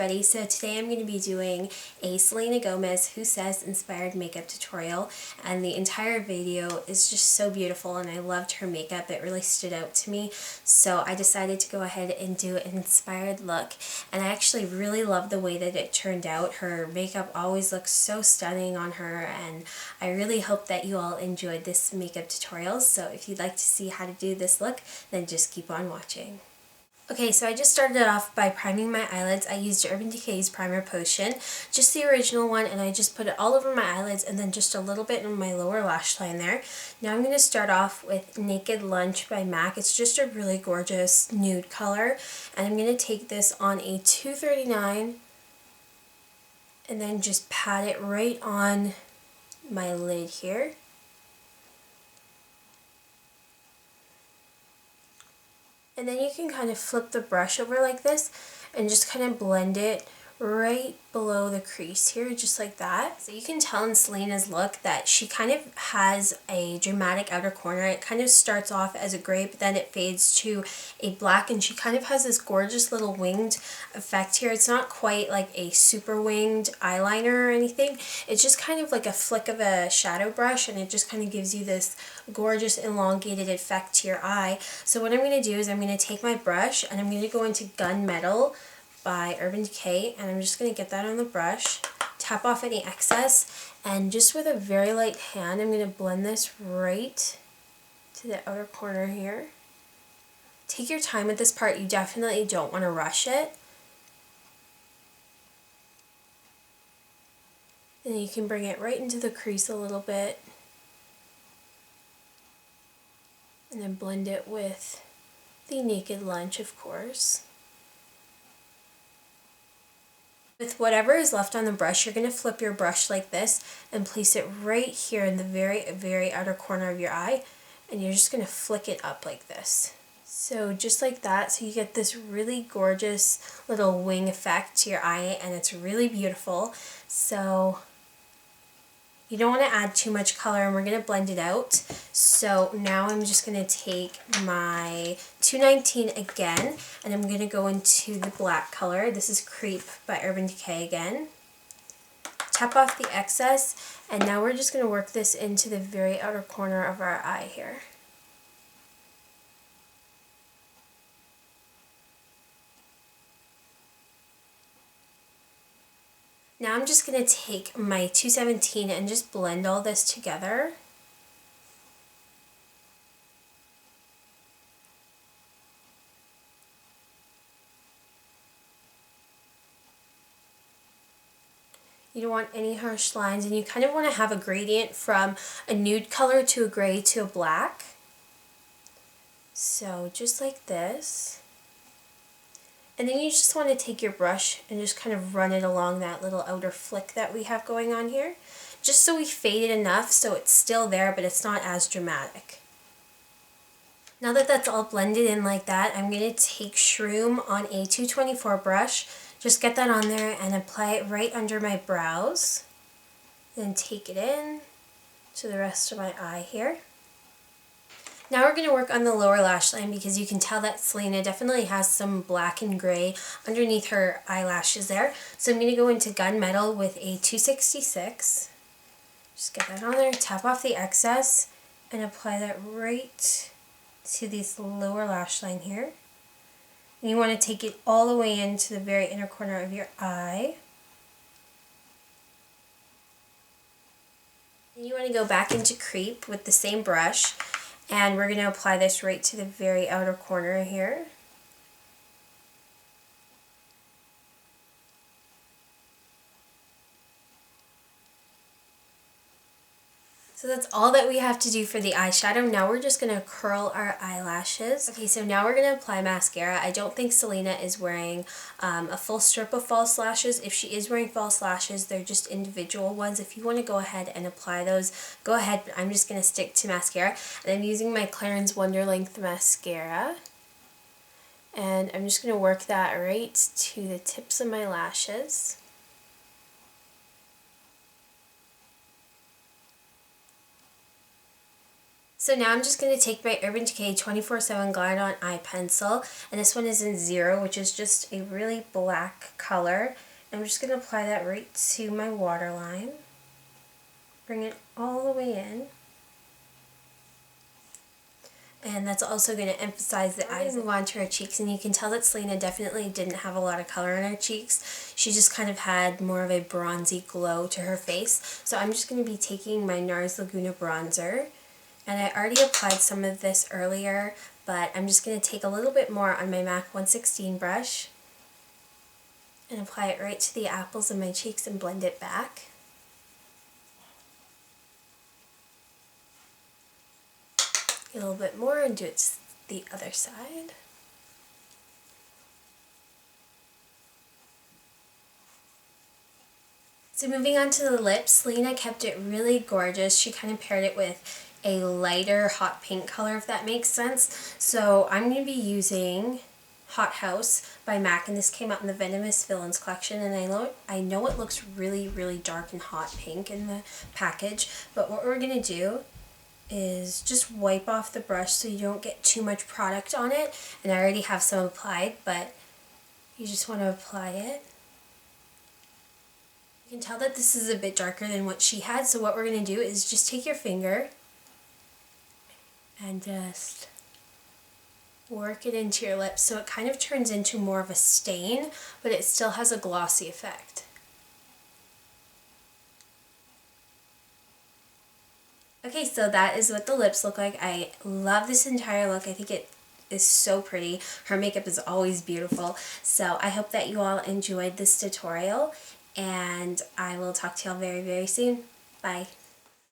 everybody. So today I'm going to be doing a Selena Gomez Who Says inspired makeup tutorial, and the entire video is just so beautiful and I loved her makeup. It really stood out to me, so I decided to go ahead and do an inspired look, and I actually really love the way that it turned out. Her makeup always looks so stunning on her, and I really hope that you all enjoyed this makeup tutorial. So if you'd like to see how to do this look, then just keep on watching. Okay, so I just started off by priming my eyelids. I used Urban Decay's Primer Potion, just the original one, and I just put it all over my eyelids and then just a little bit in my lower lash line there. Now I'm going to start off with Naked Lunch by MAC. It's just a really gorgeous nude color, and I'm going to take this on a 239 and then just pat it right on my lid here. And then you can kind of flip the brush over like this and just kind of blend it right below the crease here, just like that. So you can tell in Selena's look that she kind of has a dramatic outer corner. It kind of starts off as a gray, but then it fades to a black, and she kind of has this gorgeous little winged effect here. It's not quite like a super winged eyeliner or anything. It's just kind of like a flick of a shadow brush, and it just kind of gives you this gorgeous elongated effect to your eye. So what I'm going to do is I'm going to take my brush and I'm going to go into Gunmetal by Urban Decay, and I'm just going to get that on the brush, tap off any excess, and just with a very light hand I'm going to blend this right to the outer corner here. Take your time with this part, you definitely don't want to rush it. And you can bring it right into the crease a little bit, and then blend it with the Naked Lunch, of course. With whatever is left on the brush, you're going to flip your brush like this and place it right here in the very outer corner of your eye, and you're just going to flick it up like this. So just like that, so you get this really gorgeous little wing effect to your eye, and it's really beautiful. So you don't want to add too much color, and we're going to blend it out. So now I'm just going to take my 219 again, and I'm going to go into the black color. This is Creep by Urban Decay again. Tap off the excess, and now we're just going to work this into the very outer corner of our eye here. Now I'm just going to take my 217 and just blend all this together. You don't want any harsh lines, and you kind of want to have a gradient from a nude color to a gray to a black. So just like this. And then you just want to take your brush and just kind of run it along that little outer flick that we have going on here, just so we fade it enough so it's still there but it's not as dramatic. Now that that's all blended in like that, I'm going to take Shroom on a 224 brush, just get that on there and apply it right under my brows, then take it in to the rest of my eye here. Now we're going to work on the lower lash line, because you can tell that Selena definitely has some black and gray underneath her eyelashes there. So I'm going to go into Gunmetal with a 266. Just get that on there, tap off the excess, and apply that right to this lower lash line here. And you want to take it all the way into the very inner corner of your eye. And you want to go back into Creep with the same brush, and we're going to apply this right to the very outer corner here. So that's all that we have to do for the eyeshadow. Now we're just going to curl our eyelashes. Okay, so now we're going to apply mascara. I don't think Selena is wearing a full strip of false lashes. If she is wearing false lashes, they're just individual ones. If you want to go ahead and apply those, go ahead, but I'm just going to stick to mascara. And I'm using my Clarins Wonderlength mascara. And I'm just going to work that right to the tips of my lashes. So now I'm just going to take my Urban Decay 24/7 Glide On Eye Pencil, and this one is in 0, which is just a really black color. And I'm just going to apply that right to my waterline. Bring it all the way in. And that's also going to emphasize the eyes. Move on to her cheeks, and you can tell that Selena definitely didn't have a lot of color in her cheeks. She just kind of had more of a bronzy glow to her face. So I'm just going to be taking my NARS Laguna bronzer, and I already applied some of this earlier, but I'm just going to take a little bit more on my MAC 116 brush and apply it right to the apples of my cheeks and blend it back. A little bit more and do it to the other side. So moving on to the lips, Selena kept it really gorgeous. She kind of paired it with a lighter hot pink color, if that makes sense. So I'm going to be using Hot House by MAC, and this came out in the Venomous Villains collection, and I know it looks really, really dark and hot pink in the package, but what we're going to do is just wipe off the brush so you don't get too much product on it. And I already have some applied, but you just want to apply it. You can tell that this is a bit darker than what she had, so what we're going to do is just take your finger and just work it into your lips so it kind of turns into more of a stain, but it still has a glossy effect. Okay, so that is what the lips look like. I love this entire look. I think it is so pretty. Her makeup is always beautiful. So I hope that you all enjoyed this tutorial, and I will talk to y'all very, very soon. Bye.